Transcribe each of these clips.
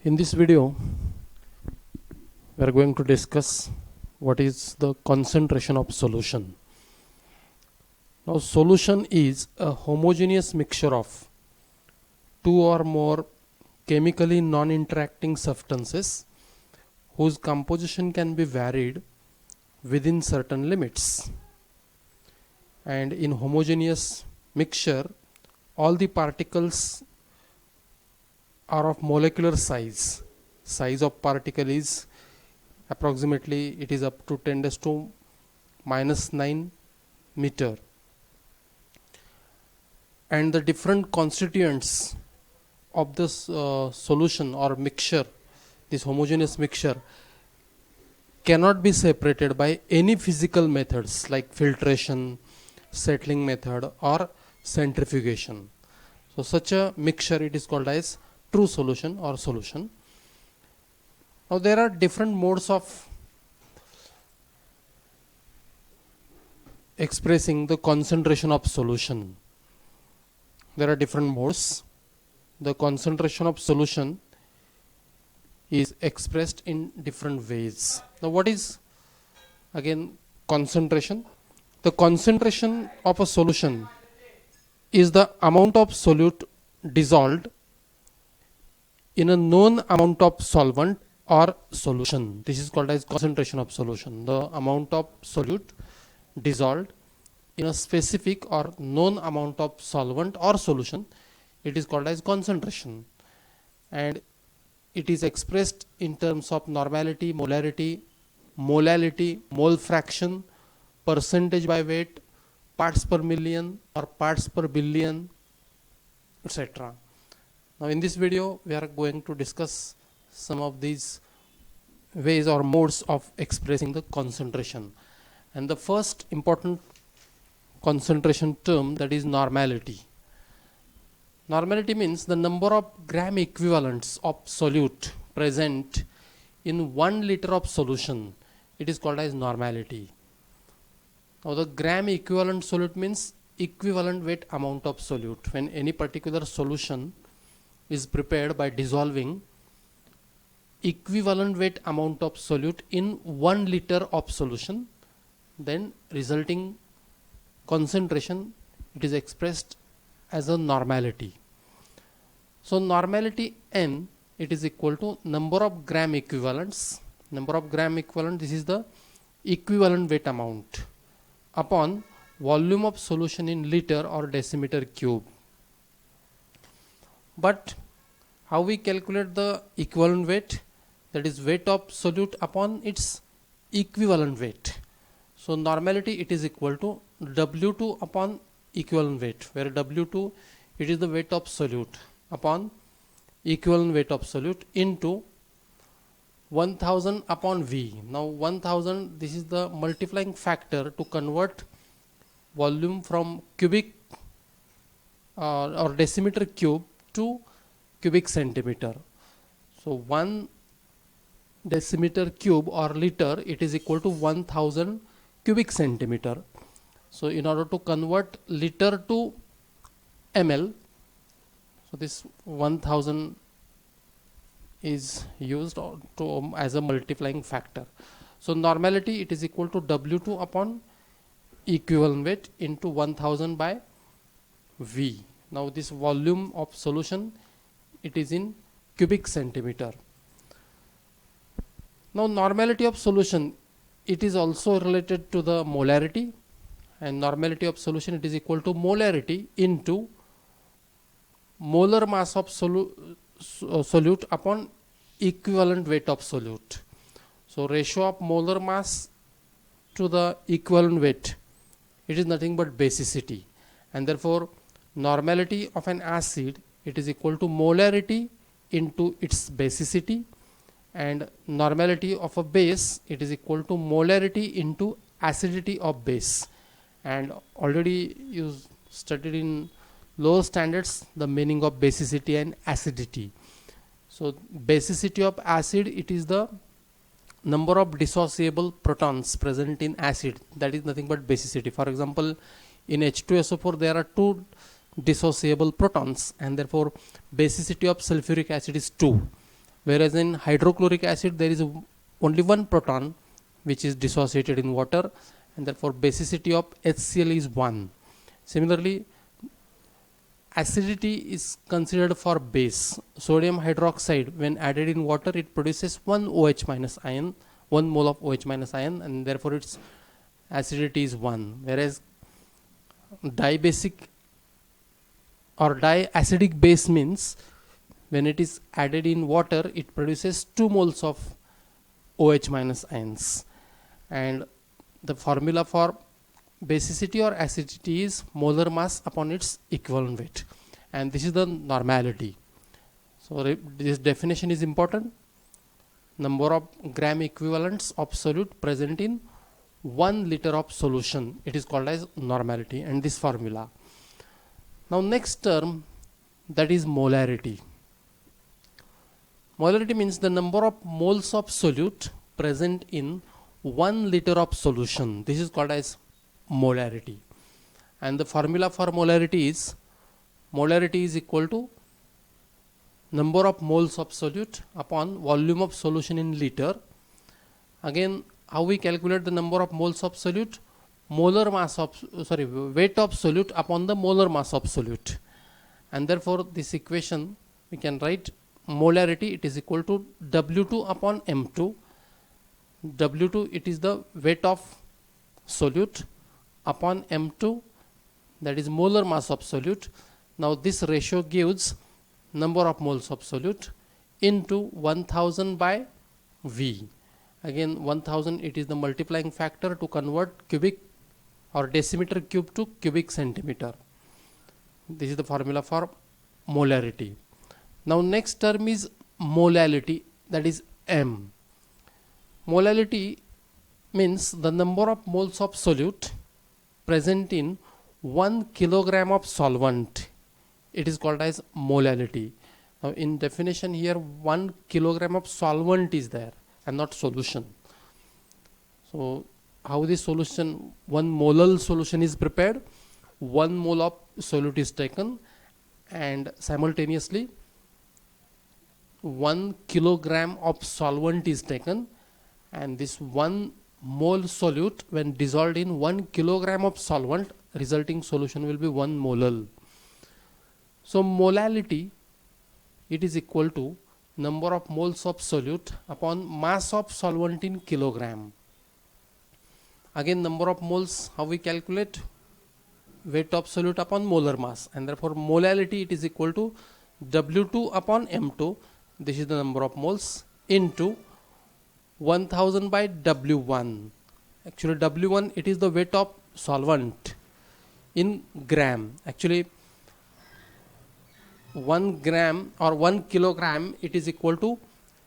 In this video, we are going to discuss what is the concentration of solution. Now, solution is a homogeneous mixture of two or more chemically non-interacting substances whose composition can be varied within certain limits. And in homogeneous mixture, all the particles are of molecular size. Size of particle is approximately, it is up to 10 to minus 9 meter, and the different constituents of this solution or mixture, this homogeneous mixture, cannot be separated by any physical methods like filtration, settling method or centrifugation. So such a mixture, it is called as true solution or solution. Now there are different modes of expressing the concentration of solution. There are different modes. The concentration of solution is expressed in different ways. Now what is again concentration? The concentration of a solution is the amount of solute dissolved in a known amount of solvent or solution. This is called as concentration of solution. The amount of solute dissolved in a specific or known amount of solvent or solution, it is called as concentration, and it is expressed in terms of normality, molarity, molality, mole fraction, percentage by weight, parts per million or parts per billion, etc. Now in this video we are going to discuss some of these ways or modes of expressing the concentration. And the first important concentration term, that is normality. Normality means the number of gram equivalents of solute present in 1 liter of solution. It is called as normality. Now the gram equivalent solute means equivalent weight amount of solute. When any particular solution is prepared by dissolving equivalent weight amount of solute in 1 liter of solution, then resulting concentration, it is expressed as a normality. So normality N, it is equal to number of gram equivalents. Number of gram equivalent, this is the equivalent weight amount upon volume of solution in liter or decimeter cube. But how we calculate the equivalent weight? That is weight of solute upon its equivalent weight. So normality, it is equal to W2 upon equivalent weight, where W2, it is the weight of solute upon equivalent weight of solute into 1000 upon V. Now 1000, this is the multiplying factor to convert volume from cubic or decimeter cube to cubic centimeter. So 1 decimeter cube or liter, it is equal to 1000 cubic centimeter. So in order to convert liter to ml, so this 1000 is used to as a multiplying factor. So normality, it is equal to W2 upon equivalent weight into 1000 by V. Now this volume of solution, it is in cubic centimeter. Now normality of solution, it is also related to the molarity, and normality of solution, it is equal to molarity into molar mass of solute upon equivalent weight of solute. So ratio of molar mass to the equivalent weight, it is nothing but basicity, and therefore normality of an acid, it is equal to molarity into its basicity, and normality of a base, it is equal to molarity into acidity of base. And already you studied in lower standards the meaning of basicity and acidity. So basicity of acid, it is the number of dissociable protons present in acid, that is nothing but basicity. For example, in H2SO4 there are 2 dissociable protons, and therefore basicity of sulfuric acid is 2. whereas in hydrochloric acid there is only one proton which is dissociated in water, and therefore basicity of HCl is 1. Similarly, acidity is considered for base. Sodium hydroxide, when added in water, it produces 1 OH minus ion, 1 mole of OH minus ion, and therefore its acidity is 1. Whereas dibasic or diacidic base means when it is added in water, it produces 2 moles of OH minus ions. And the formula for basicity or acidity is molar mass upon its equivalent weight, and this is the normality. So this definition is important. Number of gram equivalents of solute present in 1 liter of solution, it is called as normality, and this formula. Now next term, that is molarity. Molarity means the number of moles of solute present in 1 liter of solution. This is called as molarity, and the formula for molarity is equal to number of moles of solute upon volume of solution in liter. Again, how we calculate the number of moles of solute? Weight of solute upon the molar mass of solute, and therefore this equation we can write molarity, it is equal to W2 upon M2. W2, it is the weight of solute, upon M2, that is molar mass of solute. Now this ratio gives number of moles of solute into 1000 by V. Again 1000, it is the multiplying factor to convert cubic or decimeter cube to cubic centimeter. This is the formula for molarity. Now next term is molality, that is M. Molality means the number of moles of solute present in 1 kilogram of solvent. It is called as molality. Now in definition here, 1 kilogram of solvent is there and not solution. So how this solution, 1 molar solution is prepared, 1 mole of solute is taken, and simultaneously 1 kilogram of solvent is taken, and this 1 mole solute, when dissolved in 1 kilogram of solvent, resulting solution will be 1 molal. So molality, it is equal to number of moles of solute upon mass of solvent in kilogram. Again number of moles, how we calculate? Weight of solute upon molar mass, and therefore molality, it is equal to W2 upon M2, this is the number of moles, into 1000 by W1. Actually W1, it is the weight of solvent in gram. Actually 1 gram or 1 kilogram, it is equal to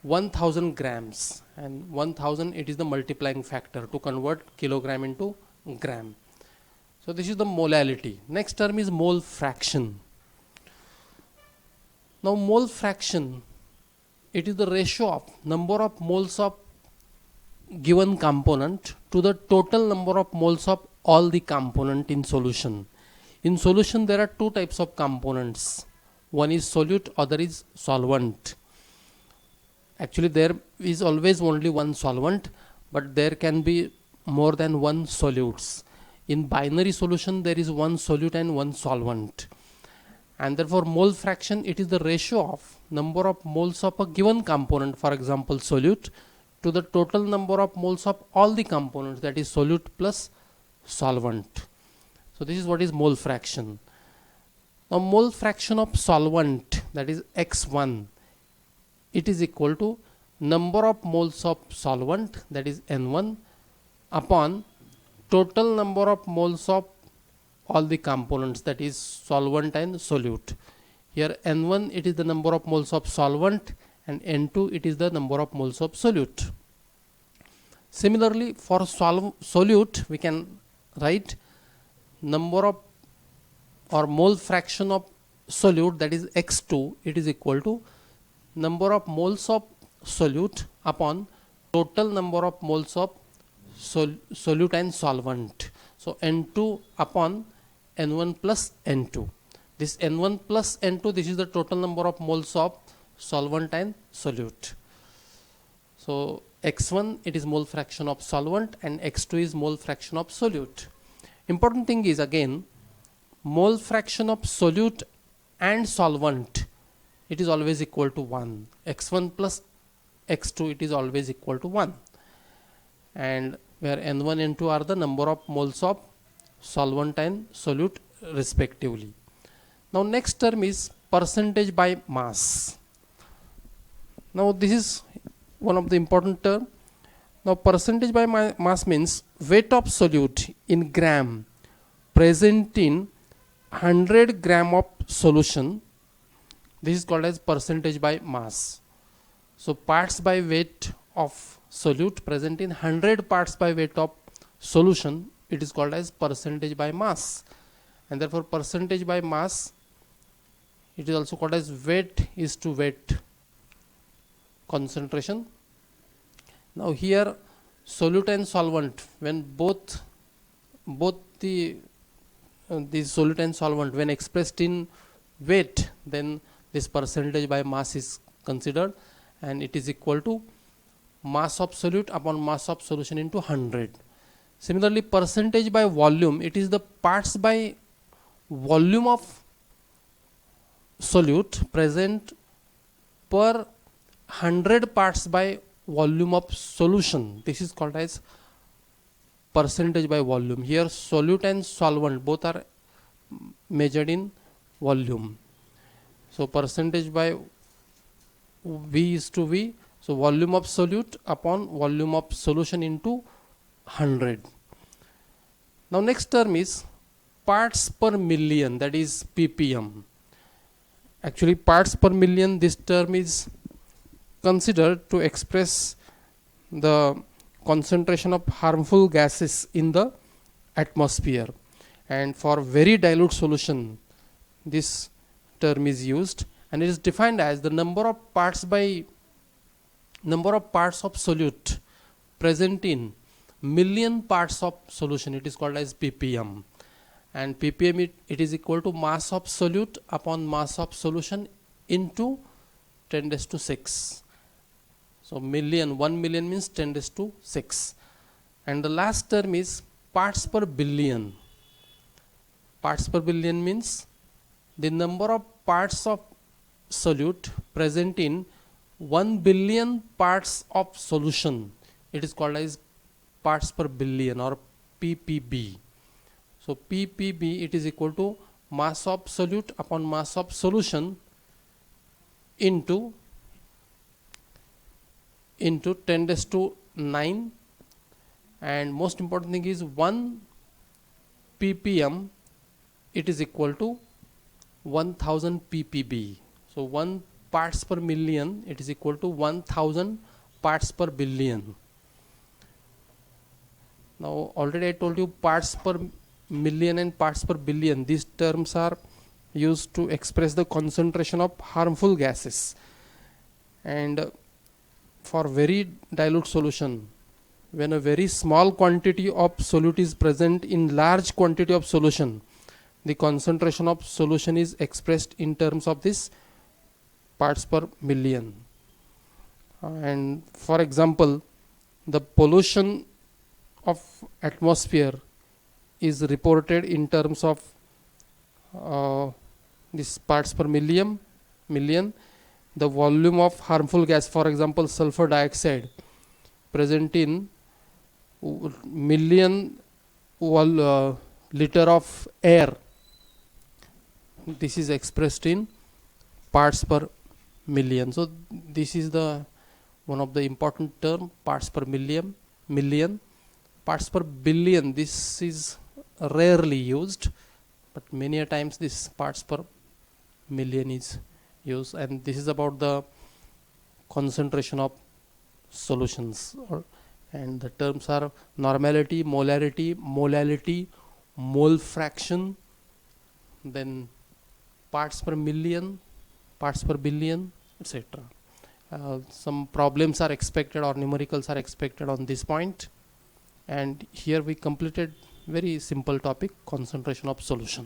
1000 grams, and 1000, it is the multiplying factor to convert kilogram into gram. So this is the molality. Next term is mole fraction. Now mole fraction, it is the ratio of number of moles of given component to the total number of moles of all the component in solution. In solution there are two types of components. One is solute, other is solvent. Actually there is always only one solvent, but there can be more than one solutes. In binary solution there is one solute and one solvent, and therefore mole fraction, it is the ratio of number of moles of a given component, for example solute, to the total number of moles of all the components, that is solute plus solvent. So this is what is mole fraction. Now mole fraction of solvent, that is X1, it is equal to number of moles of solvent, that is N1, upon total number of moles of all the components, that is solvent and solute. Here N1, it is the number of moles of solvent, and N2, it is the number of moles of solute. Similarly for solute, we can write number of or mole fraction of solute, that is X2, it is equal to number of moles of solute upon total number of moles of solute and solvent. So N2 upon N1 plus N2. This N1 plus N2, this is the total number of moles of solvent and solute. So x1 it is mole fraction of solvent and x2 is mole fraction of solute. Important thing is again mole fraction of solute and solvent, it is always equal to 1. x1 plus x2 it is always equal to 1, and where n1 n2 are the number of moles of solvent and solute respectively. Now next term is percentage by mass. Now this is one of the important term. Now percentage by mass means weight of solute in gram present in 100 gram of solution. This is called as percentage by mass. So parts by weight of solute present in 100 parts by weight of solution, it is called as percentage by mass, and therefore percentage by mass it is also called as weight is to weight concentration. Now here solute and solvent, when both the solute and solvent when expressed in weight, then this percentage by mass is considered, and it is equal to mass of solute upon mass of solution into 100. Similarly percentage by volume, it is the parts by volume of solute present per 100 parts by volume of solution. This is called as percentage by volume. Here solute and solvent both are measured in volume. So percentage by V is to V, so volume of solute upon volume of solution into 100. Now next term is parts per million, that is ppm. Actually parts per million, this term is considered to express the concentration of harmful gases in the atmosphere, and for very dilute solution this term is used, and it is defined as the number of parts of solute present in million parts of solution, it is called as ppm, and ppm it is equal to mass of solute upon mass of solution into 10 raised to 6. So 1 million means 10 raised to 6. And the last term is parts per billion. Parts per billion means the number of parts of solute present in 1 billion parts of solution, it is called as parts per billion or ppb. So ppb it is equal to mass of solute upon mass of solution into 10 raised to 9, and most important thing is 1 ppm it is equal to 1000 ppb. So 1 parts per million it is equal to 1000 parts per billion. Now already I told you parts per million and parts per billion, these terms are used to express the concentration of harmful gases, and for very dilute solution, when a very small quantity of solute is present in large quantity of solution, the concentration of solution is expressed in terms of this parts per million. And for example, the pollution of atmosphere is reported in terms of this parts per million. The volume of harmful gas, for example sulfur dioxide, present in million liter of air, this is expressed in parts per million. So this is the one of the important term, parts per million. Parts per billion, this is rarely used, but many a times this parts per million is used, and this is about the concentration of solutions, and the terms are normality, molality, mole fraction, then parts per million, parts per billion, etc. Some problems are expected or numericals are expected on this point, and here we completed very simple topic, concentration of solution.